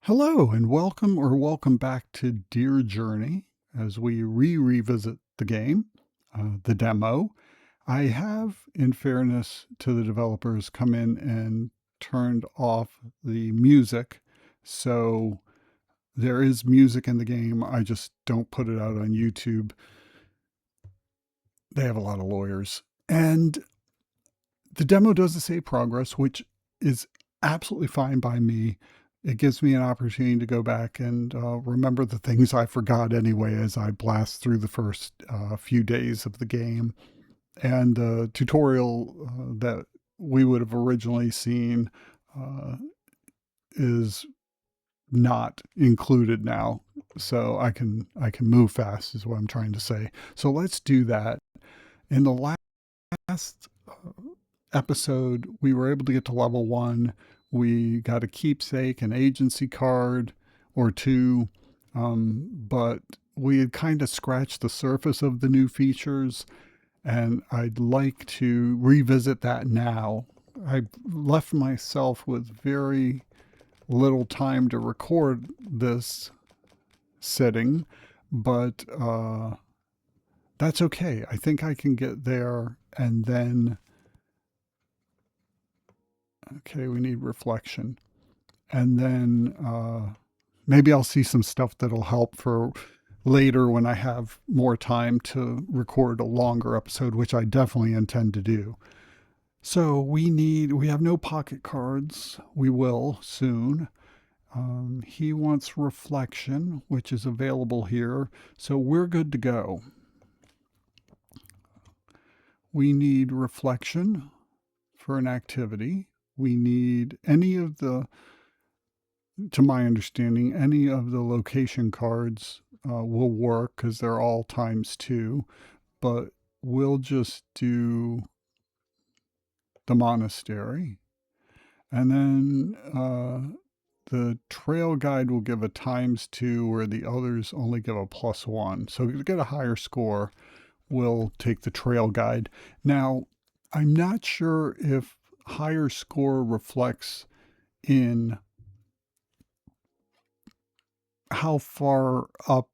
Hello and welcome back to Dear Journey as we revisit the game, the demo. I have, in fairness to the developers, come in and turned off the music. So there is music in the game. I just don't put it out on YouTube. They have a lot of lawyers. And the demo doesn't say progress, which is absolutely fine by me. It gives me an opportunity to go back and remember the things I forgot anyway as I blast through the first few days of the game. And the tutorial that we would have originally seen is not included now. So I can move fast is what I'm trying to say. So let's do that. In the last episode, we were able to get to level 1. We got a keepsake, an agency card or two, but we had kind of scratched the surface of the new features, and I'd like to revisit that now. I left myself with very little time to record this sitting, but that's okay. I think I can get there and then. Okay, we need reflection. And then maybe I'll see some stuff that'll help for later when I have more time to record a longer episode, which I definitely intend to do. So we have no pocket cards. We will soon. He wants reflection, which is available here. So we're good to go. We need reflection for an activity. We need to my understanding, any of the location cards will work because they're all ×2, but we'll just do the monastery. And then the trail guide will give a ×2 where the others only give a +1. So to get a higher score, we'll take the trail guide. Now, I'm not sure if higher score reflects in how far up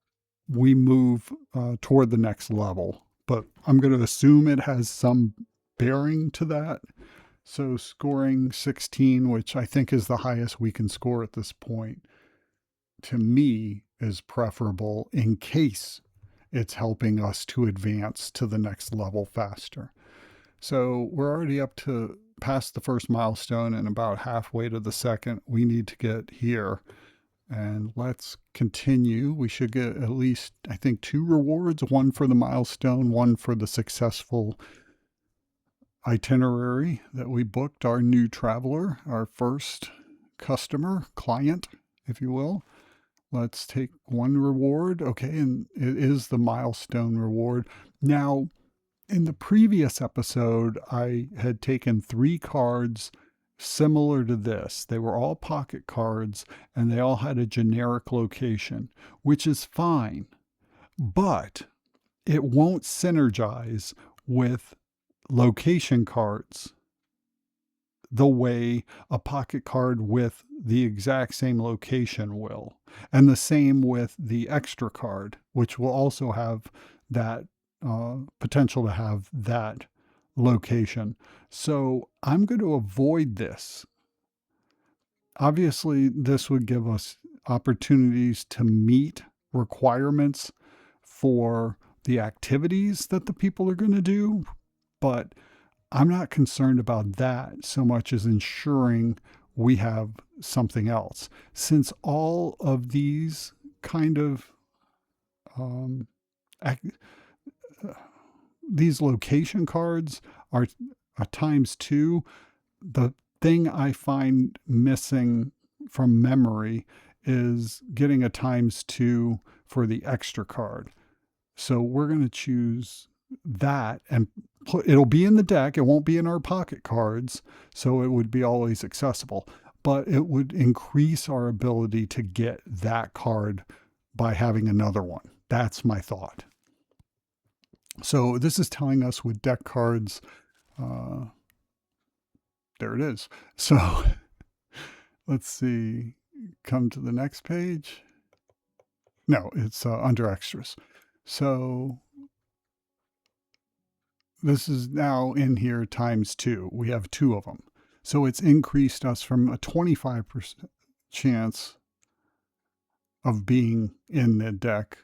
we move toward the next level, but I'm going to assume it has some bearing to that. So scoring 16, which I think is the highest we can score at this point, to me is preferable in case it's helping us to advance to the next level faster. So we're already up to past the first milestone and about halfway to the second. We need to get here. And let's continue. We should get at least, I think, 2 rewards, one for the milestone, one for the successful itinerary that we booked our new traveler, our first customer, client, if you will. Let's take one reward. Okay, and it is the milestone reward. Now, in the previous episode, I had taken 3 cards similar to this. They were all pocket cards and they all had a generic location, which is fine, but it won't synergize with location cards the way a pocket card with the exact same location will. And the same with the extra card, which will also have that potential to have that location. So I'm going to avoid this. Obviously, this would give us opportunities to meet requirements for the activities that the people are going to do, but I'm not concerned about that so much as ensuring we have something else. Since all of these kind of these location cards are a ×2, the thing I find missing from memory is getting a ×2 for the extra card. So we're going to choose that and it'll be in the deck. It won't be in our pocket cards, so it would be always accessible, but it would increase our ability to get that card by having another one. That's my thought. So this is telling us with deck cards, there it is. So let's see, come to the next page. No, it's under extras. So this is now in here times 2. We have 2 of them. So it's increased us from a 25% chance of being in the deck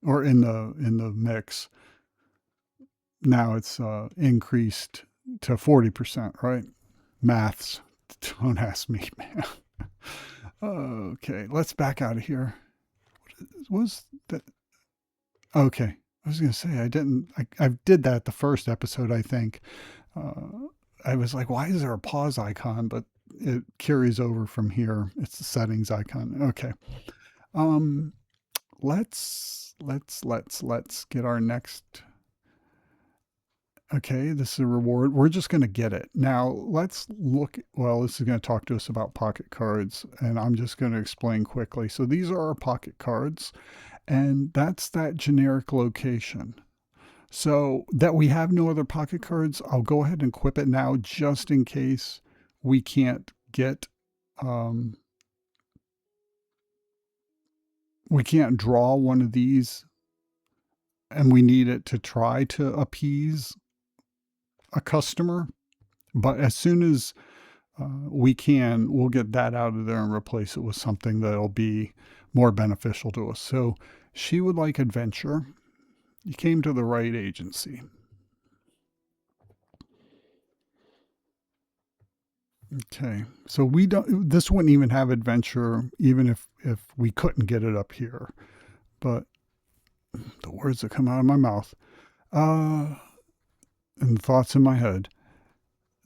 or in the mix. Now it's increased to 40%, right? Maths. Don't ask me, man. Okay, let's back out of here. What was that? Okay. I was going to say, I did that the first episode, I think. I was like, why is there a pause icon? But it carries over from here. It's the settings icon. Okay. Let's get our next. Okay, this is a reward. We're just going to get it. Now, let's look. Well, this is going to talk to us about pocket cards, and I'm just going to explain quickly. So these are our pocket cards, and that's that generic location. So that we have no other pocket cards, I'll go ahead and equip it now just in case we can't get, we can't draw one of these and we need it to try to appease a customer. But as soon as we can, we'll get that out of there and replace it with something that'll be more beneficial to us. So she would like adventure. You came to the right agency. Okay, so we don't. This wouldn't even have adventure, even if we couldn't get it up here. But the words that come out of my mouth, and the thoughts in my head.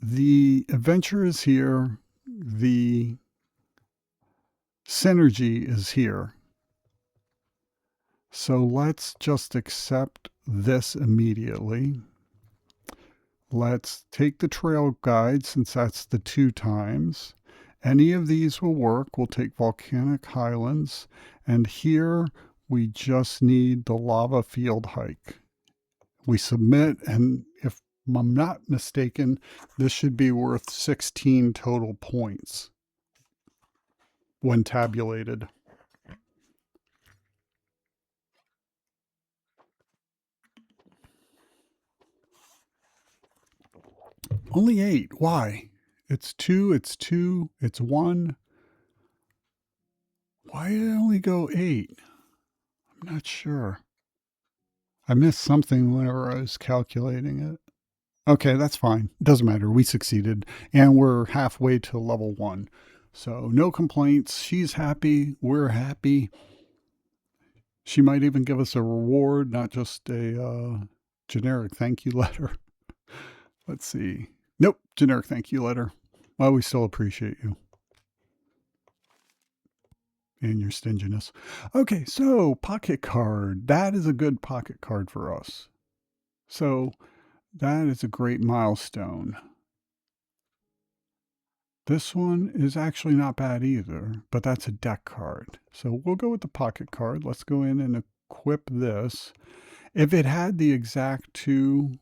The adventure is here. The synergy is here. So let's just accept this immediately. Let's take the trail guide since that's the 2 times. Any of these will work. We'll take Volcanic Highlands. And here we just need the lava field hike. We submit, and if I'm not mistaken, this should be worth 16 total points when tabulated. Only 8. Why? It's 2, it's 1. Why did it only go 8? I'm not sure. I missed something whenever I was calculating it. Okay, that's fine. Doesn't matter. We succeeded. And we're halfway to level 1. So no complaints. She's happy. We're happy. She might even give us a reward, not just a generic thank you letter. Let's see. Nope, generic thank you letter. Well, we still appreciate you and your stinginess. Okay, so pocket card. That is a good pocket card for us. So that is a great milestone. This one is actually not bad either, but that's a deck card. So we'll go with the pocket card. Let's go in and equip this. If it had the exact 2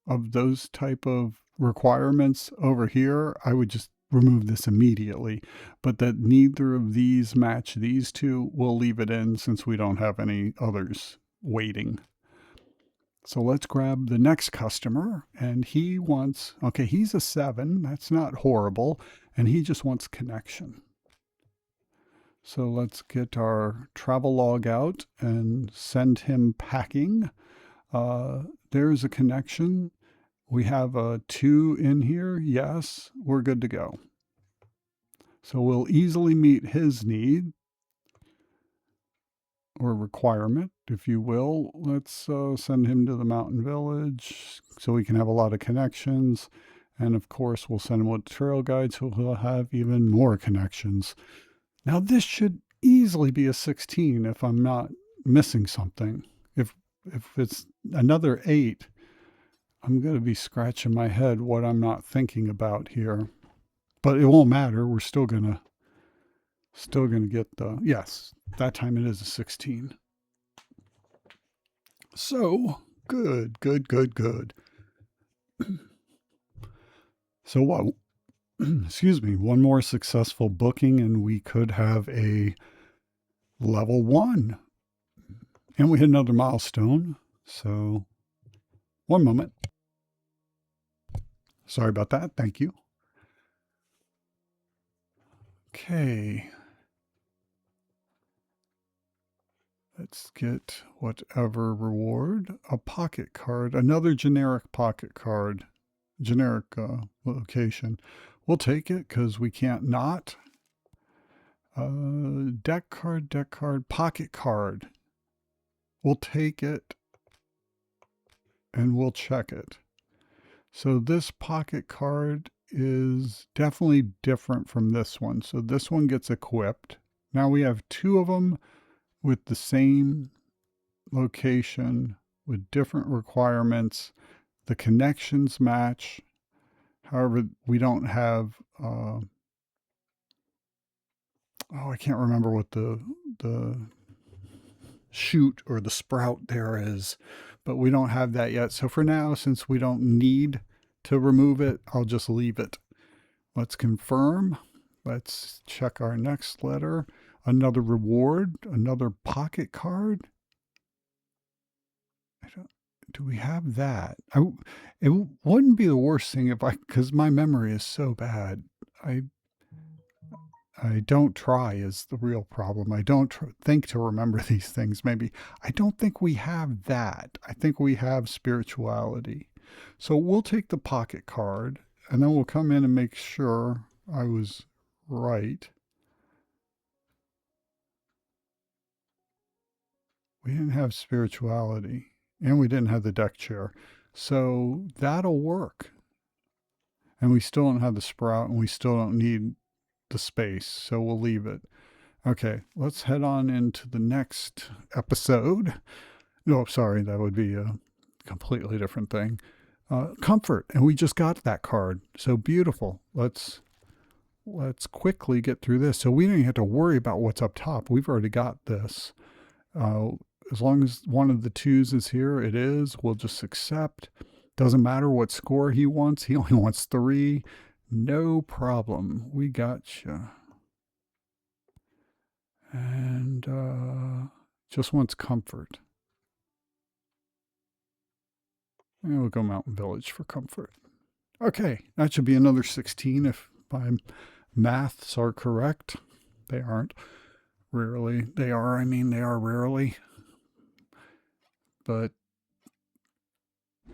of those type of requirements over here, I would just remove this immediately. But that neither of these match these 2, we'll leave it in since we don't have any others waiting. So let's grab the next customer, and he wants, okay, he's a 7. That's not horrible. And he just wants connection. So let's get our travel log out and send him packing. There's a connection. We have a 2 in here. Yes, we're good to go. So we'll easily meet his need or requirement, if you will. Let's send him to the mountain village so we can have a lot of connections. And of course, we'll send him with trail guides so he'll have even more connections. Now, this should easily be a 16 if I'm not missing something. If it's another 8, I'm going to be scratching my head what I'm not thinking about here. But it won't matter. We're still going to get the, yes, that time it is a 16. So, good. So what? excuse me, one more successful booking and we could have a level 1. And we hit another milestone. So, one moment. Sorry about that. Thank you. Okay. Let's get whatever reward. A pocket card. Another generic pocket card. Generic location. We'll take it because we can't not. Deck card, pocket card. We'll take it and we'll check it. So this pocket card is definitely different from this one. So this one gets equipped. Now we have 2 of them with the same location with different requirements. The connections match. However, we don't have, I can't remember what the shoot or the sprout there is, but we don't have that yet. So for now, since we don't need to remove it, I'll just leave it. Let's confirm. Let's check our next letter. Another reward, another pocket card. Do we have that? It wouldn't be the worst thing if because my memory is so bad. I don't try is the real problem. I don't think to remember these things. Maybe I don't think we have that. I think we have spirituality. So we'll take the pocket card and then we'll come in and make sure I was right. We didn't have spirituality and we didn't have the deck chair. So that'll work. And we still don't have the sprout and we still don't need the space. So we'll leave it. Okay, let's head on into the next episode. No, sorry, that would be a completely different thing. Comfort, and we just got that card. So beautiful. Let's quickly get through this. So we don't even have to worry about what's up top. We've already got this. As long as one of the 2s is here, it is. We'll just accept. Doesn't matter what score he wants. He only wants 3. No problem. We gotcha. And just wants comfort. And we'll go Mountain Village for comfort. Okay, that should be another 16 if my maths are correct. They aren't. Rarely. They are, they are rarely. But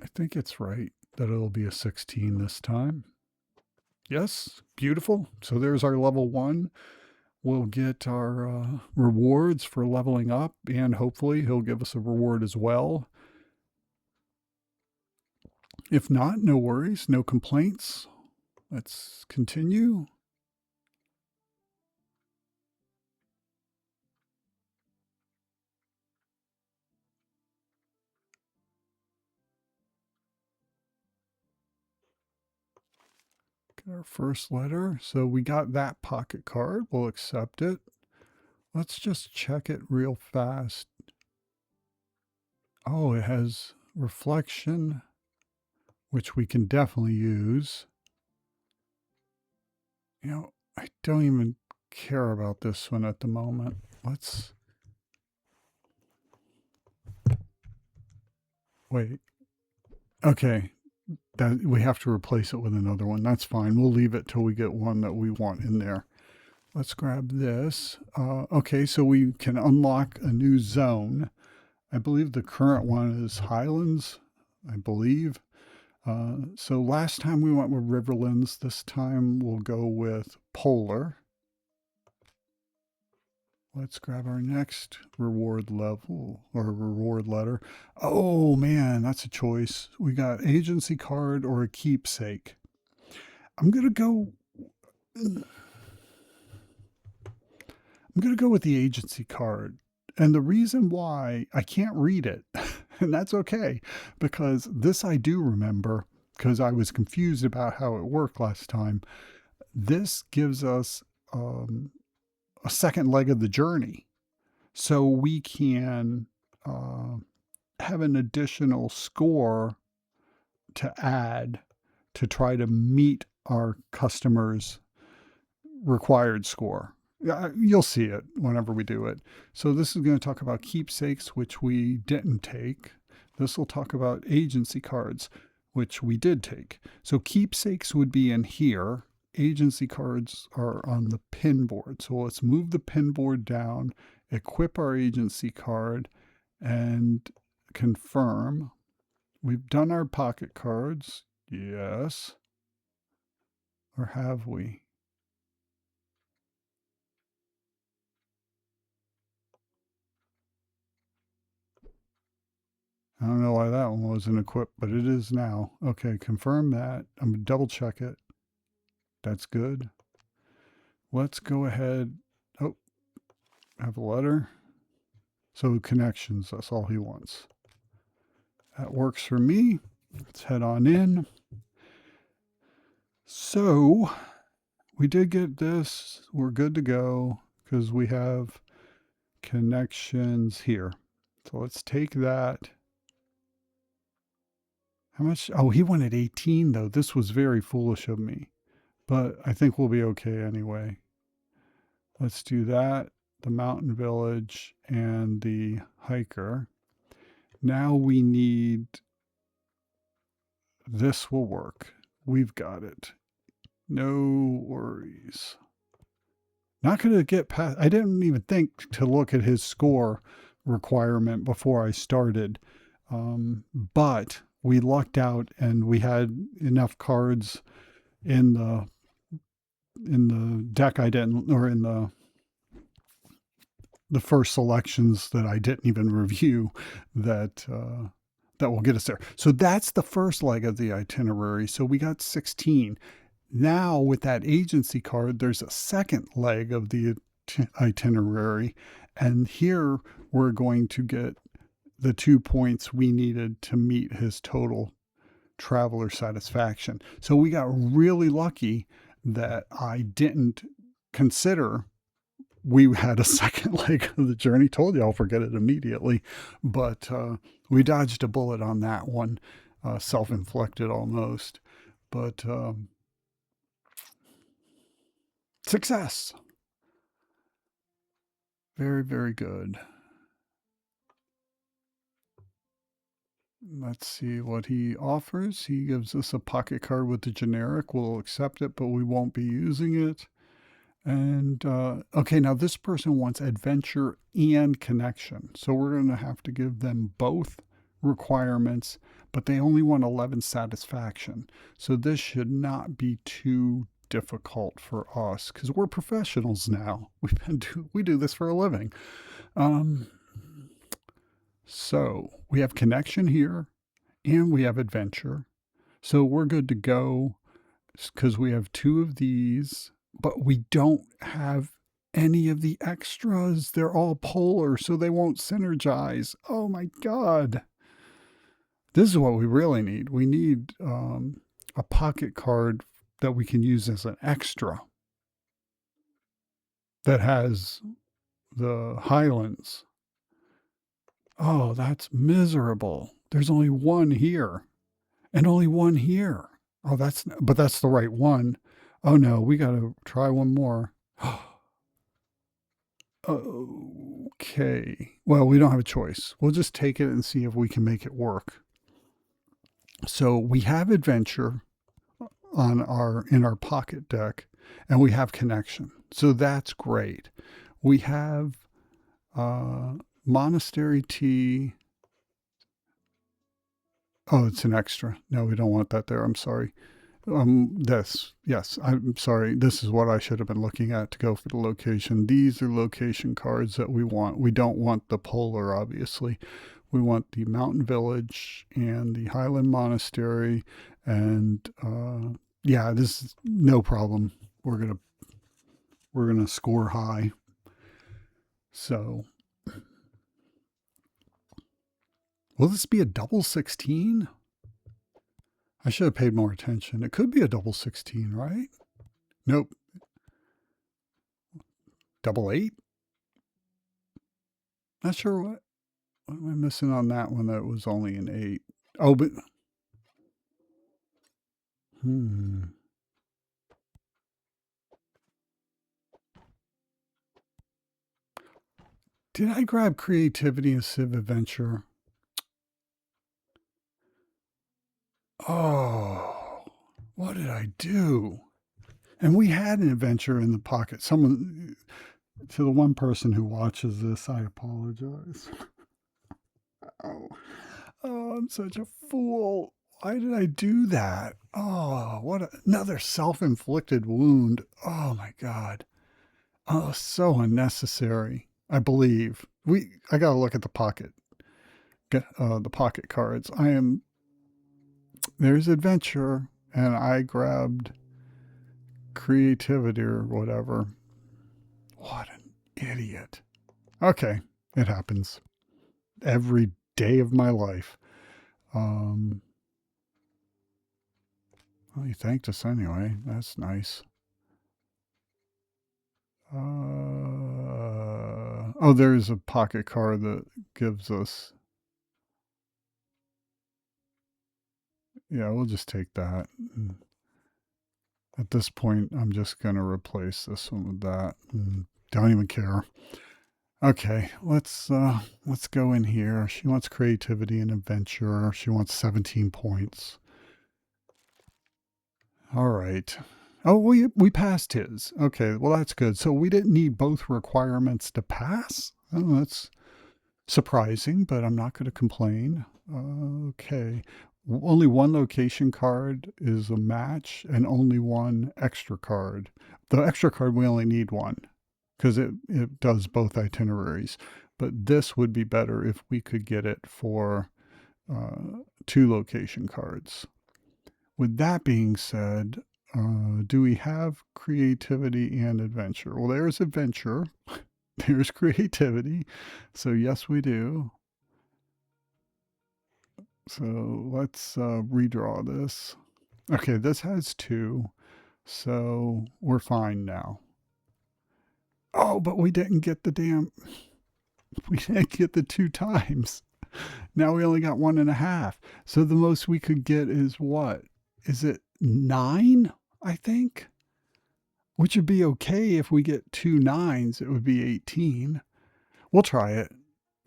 I think it's right that it'll be a 16 this time. Yes, beautiful. So there's our level 1. We'll get our rewards for leveling up, and hopefully he'll give us a reward as well. If not, no worries, no complaints. Let's continue. Get our first letter. So we got that pocket card. We'll accept it. Let's just check it real fast. Oh, it has reflection, which we can definitely use. I don't even care about this one at the moment. Let's wait. Okay, that we have to replace it with another one. That's fine. We'll leave it till we get one that we want in there. Let's grab this. Okay, so we can unlock a new zone. I believe the current one is Highlands, I believe. So last time we went with Riverlands. This time we'll go with Polar. Let's grab our next reward level or reward letter. Oh man, that's a choice. We got agency card or a keepsake. I'm gonna go with the agency card. And the reason why I can't read it, and that's okay, because this I do remember because I was confused about how it worked last time. This gives us a second leg of the journey. So we can have an additional score to add to try to meet our customers' required score. You'll see it whenever we do it. So this is going to talk about keepsakes, which we didn't take. This will talk about agency cards, which we did take. So keepsakes would be in here. Agency cards are on the pin board. So let's move the pin board down, equip our agency card, and confirm. We've done our pocket cards. Yes. Or have we? I don't know why that one wasn't equipped, but it is now. Okay, confirm that. I'm going to double check it. That's good. Let's go ahead. Oh, I have a letter. So connections, that's all he wants. That works for me. Let's head on in. So we did get this. We're good to go because we have connections here. So let's take that. How much? Oh, he wanted 18 though. This was very foolish of me, but I think we'll be okay anyway. Let's do that. The mountain village and the hiker. Now we need, this will work. We've got it. No worries. Not going to get past, I didn't even think to look at his score requirement before I started. But we lucked out and we had enough cards in the deck I didn't, or in the first selections that I didn't even review that that will get us there. So that's the first leg of the itinerary. So we got 16. Now with that agency card, there's a second leg of the itinerary. And here we're going to get the 2 points we needed to meet his total traveler satisfaction. So we got really lucky that I didn't consider we had a second leg of the journey. Told you I'll forget it immediately, but we dodged a bullet on that one, self-inflicted almost, but success. Very, very good. Let's see what he offers. He gives us a pocket card with the generic. We'll accept it, but we won't be using it. And okay, now this person wants adventure and connection. So we're going to have to give them both requirements, but they only want 11 satisfaction. So this should not be too difficult for us because we're professionals now. We do this for a living. So we have connection here and we have adventure. So we're good to go because we have 2 of these, but we don't have any of the extras. They're all polar, so they won't synergize. Oh my God. This is what we really need. We need a pocket card that we can use as an extra that has the Highlands. Oh, that's miserable. There's only one here and only one here. Oh, but that's the right one. Oh no, we got to try one more. Okay. Well, we don't have a choice. We'll just take it and see if we can make it work. So we have adventure in our pocket deck, and we have connection. So that's great. We have monastery tea. Oh, it's an extra. No, we don't want that there. I'm sorry. Yes, I'm sorry. This is what I should have been looking at to go for the location. These are location cards that we want. We don't want the polar, obviously. We want the mountain village and the Highland monastery. And yeah, this is no problem. We're gonna score high. So will this be a double 16? I should have paid more attention. It could be a double 16, right? Nope. Double 8? Not sure what am I missing on that one that was only an 8. Oh, but Did I grab creativity instead of adventure? Oh, what did I do? And we had an adventure in the pocket. Someone, to the one person who watches this, I apologize. Oh, oh, I'm such a fool. Why did I do that? Oh, another self-inflicted wound. Oh my God. Oh, so unnecessary. I believe I got to look at the the pocket cards. There's adventure, and I grabbed creativity or whatever. What an idiot. Okay, it happens every day of my life. Well, you thanked us anyway. That's nice. Oh, there's a pocket card that gives us. Yeah, we'll just take that. At this point, I'm just going to replace this one with that. Don't even care. Okay, let's go in here. She wants creativity and adventure. She wants 17 points. All right. Oh, we passed his. Okay, well that's good. So we didn't need both requirements to pass. Oh, that's surprising, but I'm not going to complain. Okay. Only one location card is a match and only one extra card. The extra card, we only need one because it does both itineraries. But this would be better if we could get it for two location cards. With that being said, do we have creativity and adventure? Well, there's adventure. There's creativity. So yes, we do. So let's redraw this. Okay, this has two. So we're fine now. Oh, but we didn't get we didn't get the 2 times. Now we only got 1.5. So the most we could get is what? Is it 9? I think. Which would be okay if we get 2 9s. It would be 18. We'll try it.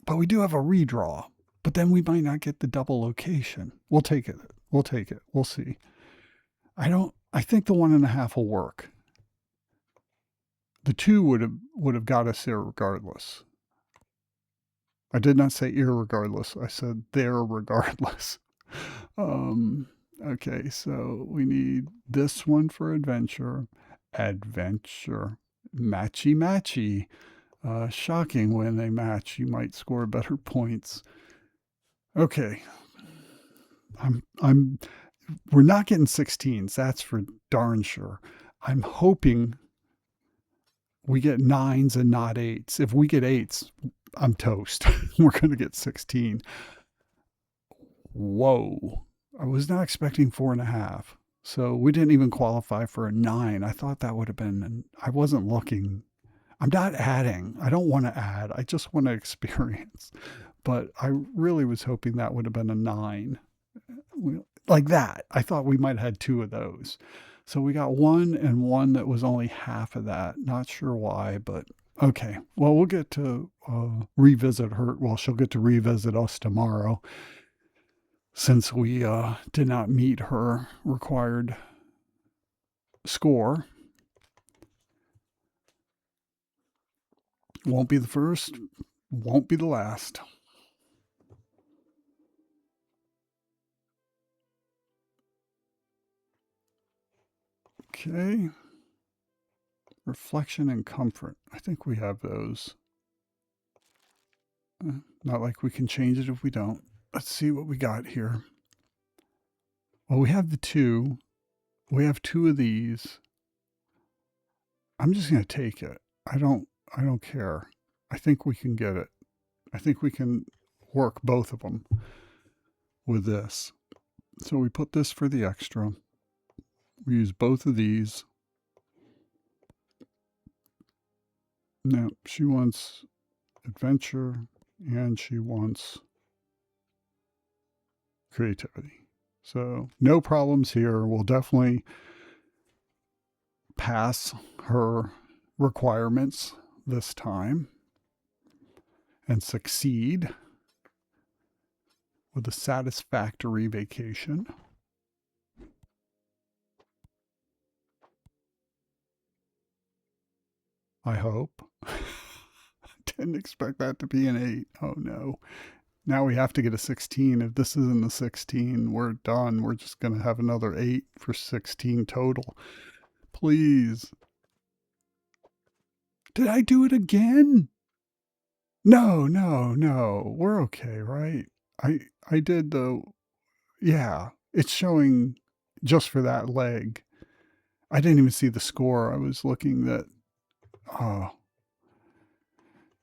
But we do have a redraw. But then we might not get the double location. We'll take it. We'll take it. We'll see. I think the 1.5 will work. The 2 would have got us there regardless. I did not say irregardless. I said there regardless. Okay, so we need this one for adventure. Adventure. Matchy matchy. Shocking when they match. You might score better points. Okay. We're not getting 16s. That's for darn sure. I'm hoping we get 9s and not 8s. If we get 8s, I'm toast. We're going to get 16. Whoa. I was not expecting 4.5. So we didn't even qualify for a 9. I thought that would have been, I wasn't looking. I'm not adding. I don't want to add. I just want to experience. But I really was hoping that would have been a 9. Like that. I thought we might have had 2 of those. So we got 1 and 1 that was only half of that. Not sure why, but okay. Well, we'll get to revisit her. Well, she'll get to revisit us tomorrow since we did not meet her required score. Won't be the first, won't be the last. Okay. Reflection and comfort. I think we have those. Not like we can change it if we don't. Let's see what we got here. Well, we have the 2. We have 2 of these. I'm just going to take it. I don't care. I think we can get it. I think we can work both of them with this. So we put this for the extra. We use both of these. Now, she wants adventure and she wants creativity. So no problems here. We'll definitely pass her requirements this time. and succeed with a satisfactory vacation. I hope. Didn't expect that to be an 8. Oh no. Now we have to get a 16. If this isn't a 16, we're done. We're just going to have another 8 for 16 total. Please. Did I do it again? No, no, no. We're okay, right? I did the yeah. It's showing just for that leg. I didn't even see the score. I was looking that oh,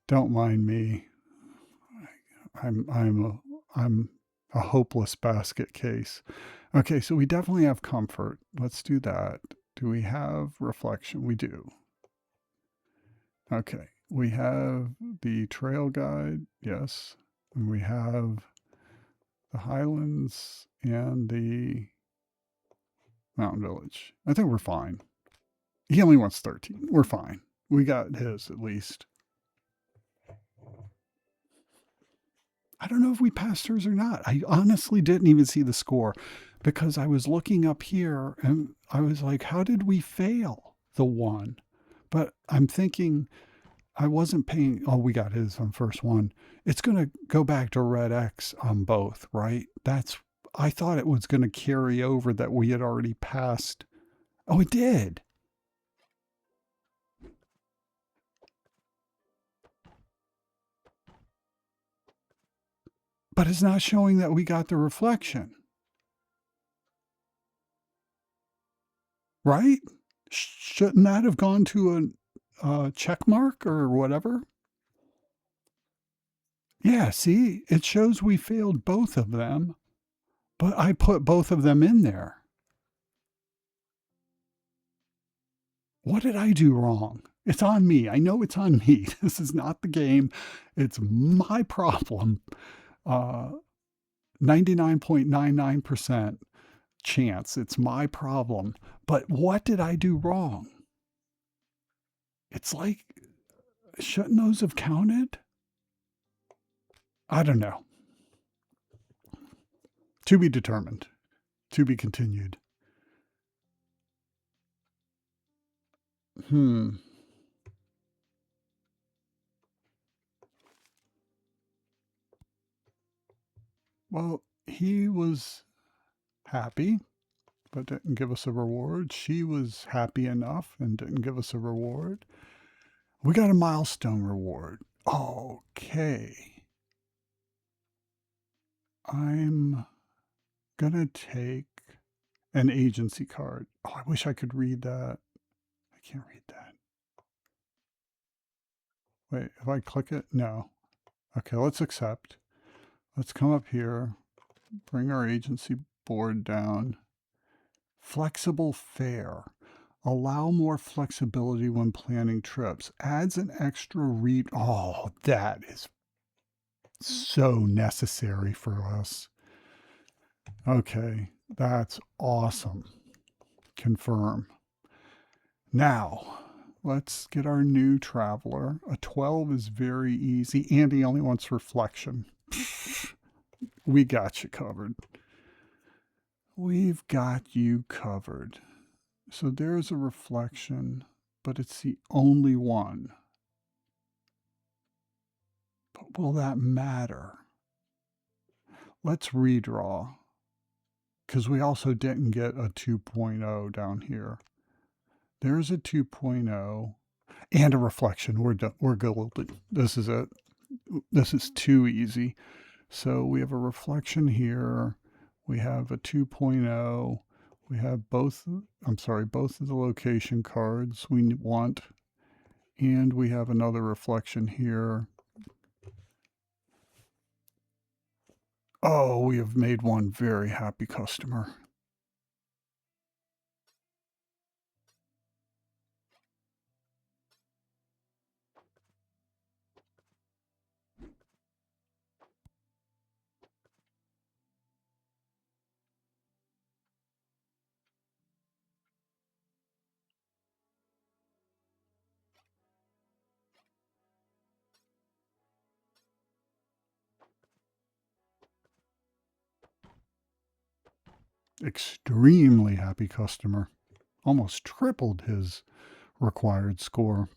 don't mind me. I'm a hopeless basket case. Okay, so we definitely have comfort. Let's do that. Do we have reflection? We do. Okay, we have the trail guide, yes. And we have the Highlands and the Mountain Village. I think we're fine. He only wants 13. We're fine. We got his at least. I don't know if we passed hers or not. I honestly didn't even see the score because I was looking up here and I was like, how did we fail the one? But I'm thinking I wasn't paying. Oh, we got his on first one. It's going to go back to red X on both, right? I thought it was going to carry over that we had already passed. Oh, it did. But it's not showing that we got the reflection, right? Shouldn't that have gone to a check mark or whatever? Yeah, see, it shows we failed both of them, but I put both of them in there. What did I do wrong? It's on me. I know it's on me. This is not the game. It's my problem. 99.99% chance. It's my problem. But what did I do wrong? It's like, shouldn't those have counted? I don't know. To be determined. To be continued. Hmm. Well, he was happy, but didn't give us a reward. She was happy enough and didn't give us a reward. We got a milestone reward. Okay. I'm gonna take an agency card. Oh, I wish I could read that. I can't read that. Wait, if I click it? No. Okay, let's accept. Let's come up here, bring our agency board down. Flexible fare. Allow more flexibility when planning trips. Adds an extra read. Oh, that is so necessary for us. Okay, that's awesome. Confirm. Now, let's get our new traveler. A 12 is very easy. Andy only wants reflection. We got you covered. We've got you covered. So there's a reflection, but it's the only one. But will that matter? Let's redraw, because we also didn't get a 2.0 down here. There's a 2.0 and a reflection. We're golden. This is it. This is too easy. So we have a reflection here. We have a 2.0. We have both of the location cards we want. And we have another reflection here. Oh, we have made one very happy customer. Extremely happy customer. Almost tripled his required score.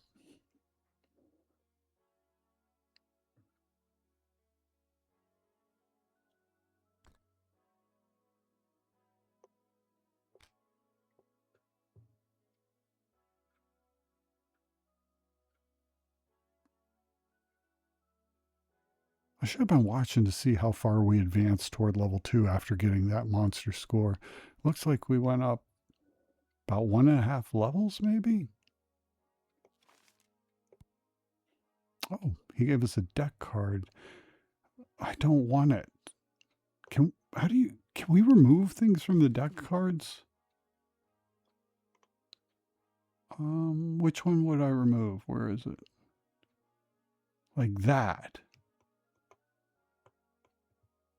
I should have been watching to see how far we advanced toward level 2 after getting that monster score. Looks like we went up about 1.5 levels, maybe? Oh, he gave us a deck card. I don't want it. Can we remove things from the deck cards? Which one would I remove? Where is it? Like that.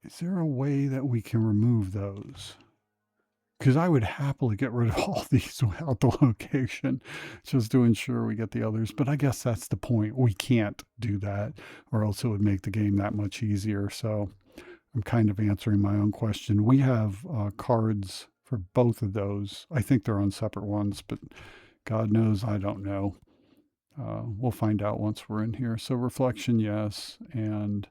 Is there a way that we can remove those? Because I would happily get rid of all these without the location, just to ensure we get the others. But I guess that's the point. We can't do that, or else it would make the game that much easier. So I'm kind of answering my own question. We have cards for both of those. I think they're on separate ones, but God knows I don't know. We'll find out once we're in here. So reflection, yes, and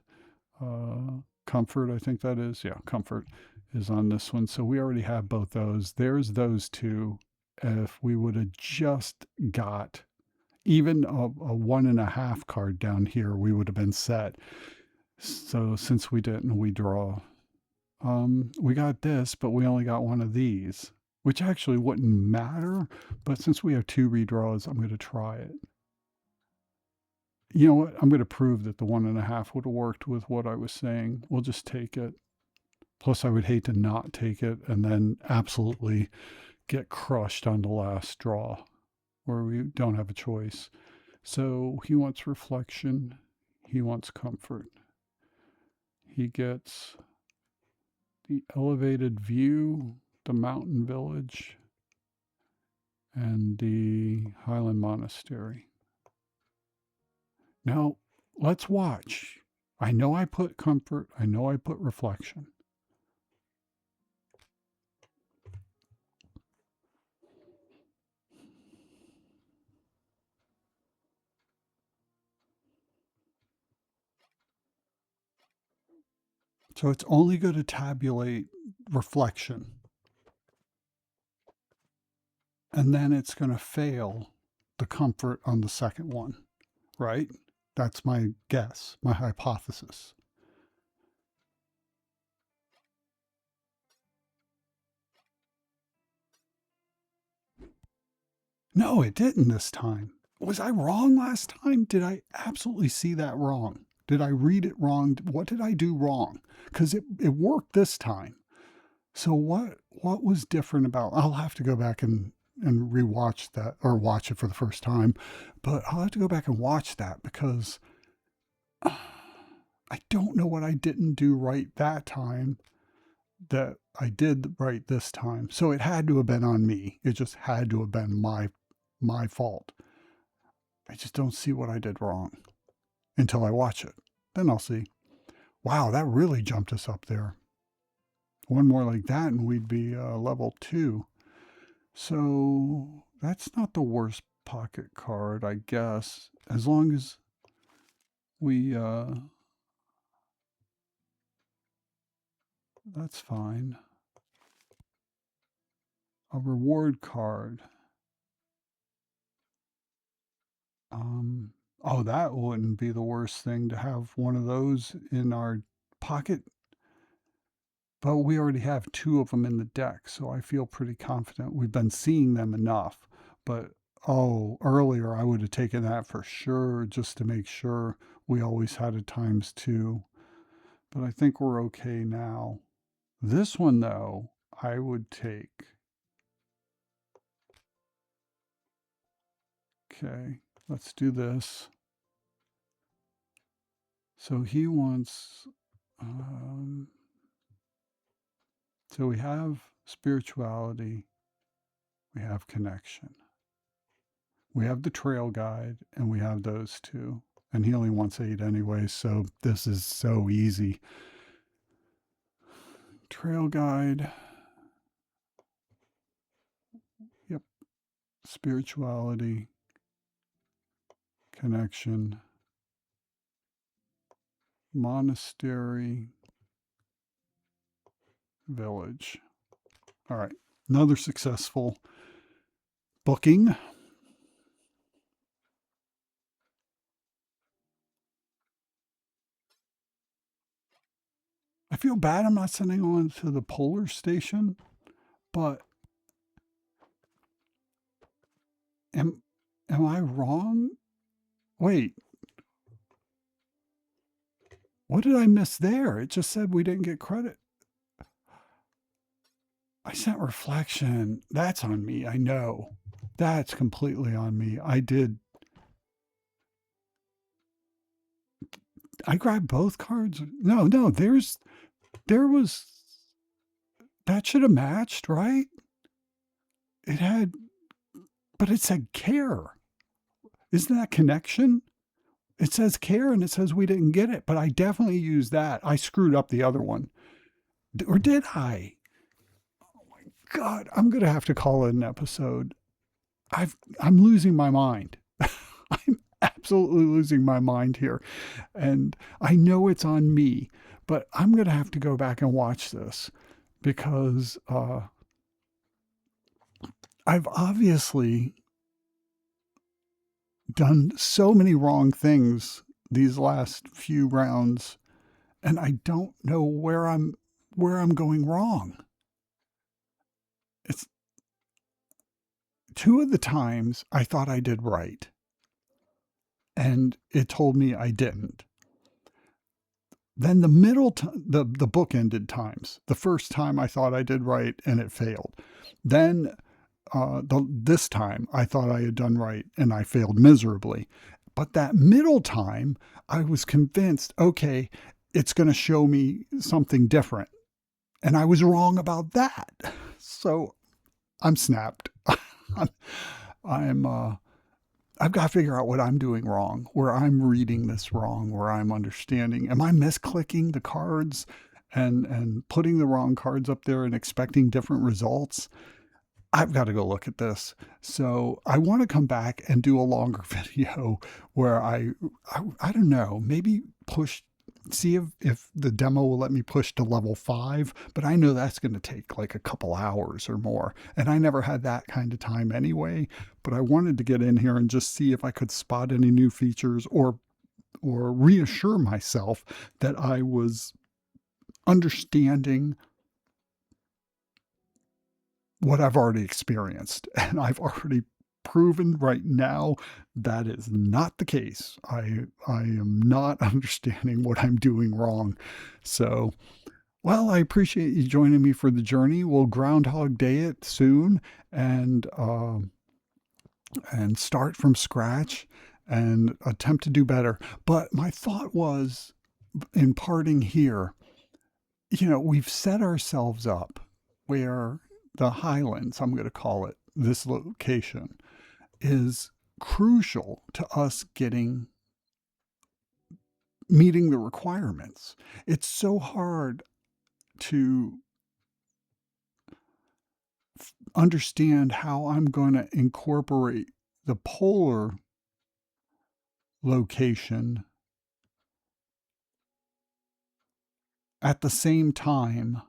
comfort, I think that is. Yeah, comfort is on this one. So we already have both those. There's those two. If we would have just got even a 1.5 card down here, we would have been set. So since we didn't, we draw. We got this, but we only got one of these, which actually wouldn't matter. But since we have 2 redraws, I'm going to try it. You know what? I'm going to prove that the 1.5 would have worked with what I was saying. We'll just take it. Plus, I would hate to not take it and then absolutely get crushed on the last draw where we don't have a choice. So he wants reflection. He wants comfort. He gets the elevated view, the mountain village, and the Highland Monastery. Now, let's watch. I know I put comfort. I know I put reflection. So it's only going to tabulate reflection. And then it's going to fail the comfort on the second one, right? That's my guess, my hypothesis. No, it didn't this time. Was I wrong last time? Did I absolutely see that wrong? Did I read it wrong? What did I do wrong? Because it worked this time. So what was different about? I'll have to go back and rewatch that or watch it for the first time, but I'll have to go back and watch that because I don't know what I didn't do right that time that I did right this time. So it had to have been on me. It just had to have been my fault. I just don't see what I did wrong until I watch it. Then I'll see. Wow, that really jumped us up there. One more like that and we'd be level 2. So that's not the worst pocket card, I guess, as long as we, that's fine. A reward card. Oh, that wouldn't be the worst thing to have one of those in our pocket. But we already have 2 of them in the deck, so I feel pretty confident. We've been seeing them enough. But, oh, earlier I would have taken that for sure just to make sure we always had a ×2. But I think we're okay now. This one, though, I would take. Okay, let's do this. So he wants, so we have spirituality, we have connection, we have the trail guide, and we have those 2. And he only wants 8 anyway, so this is so easy. Trail guide, spirituality, connection, monastery, village. All right, another successful booking. I feel bad I'm not sending on to the polar station, but am am I wrong? Wait, what did I miss there? It just said we didn't get credit. I sent reflection. That's on me. I know. That's completely on me. I grabbed both cards. No, there was, that should have matched, right? It had, but it said care. Isn't that connection? It says care and it says we didn't get it, but I definitely used that. I screwed up the other one. Or did I? God, I'm going to have to call it an episode. I'm losing my mind. I'm absolutely losing my mind here. And I know it's on me, but I'm going to have to go back and watch this because I've obviously done so many wrong things these last few rounds, and I don't know where I'm going wrong. It's two of the times I thought I did right, and it told me I didn't. Then the bookended times. The first time I thought I did right and it failed. Then this time I thought I had done right and I failed miserably. But that middle time, I was convinced, okay, it's going to show me something different. And I was wrong about that. So I'm snapped. I'm I've got to figure out what I'm doing wrong, where I'm reading this wrong, where I'm understanding. Am I misclicking the cards and putting the wrong cards up there and expecting different results? I've got to go look at this. So I want to come back and do a longer video where I don't know, maybe see if the demo will let me push to level 5, but I know that's going to take like a couple hours or more. And I never had that kind of time anyway, but I wanted to get in here and just see if I could spot any new features or reassure myself that I was understanding what I've already experienced. And I've already proven right now that is not the case. I am not understanding what I'm doing wrong. So, well, I appreciate you joining me for the journey. We'll Groundhog Day it soon and start from scratch and attempt to do better. But my thought was, in parting here, we've set ourselves up where the Highlands, I'm going to call it, this location, is crucial to us meeting the requirements. It's so hard to understand how I'm going to incorporate the polar location at the same time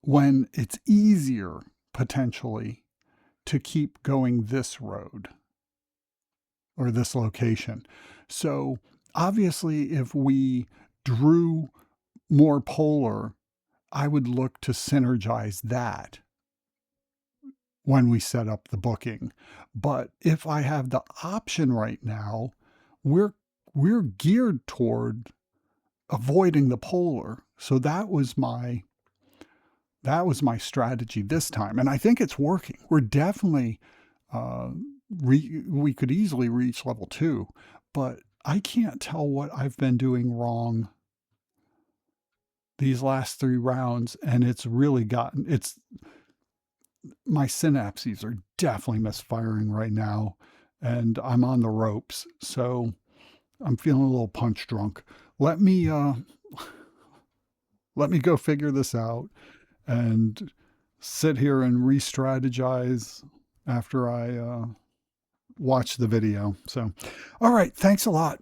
when it's easier potentially to keep going this road or this location. So obviously, if we drew more polar, I would look to synergize that when we set up the booking. But if I have the option right now, we're geared toward avoiding the polar. So that was my strategy this time, and I think it's working. We're definitely we could easily reach level 2, but I can't tell what I've been doing wrong these last 3 rounds, and it's my synapses are definitely misfiring right now, and I'm on the ropes. So I'm feeling a little punch drunk. Let me go figure this out and sit here and re-strategize after I watch the video. So, all right. Thanks a lot.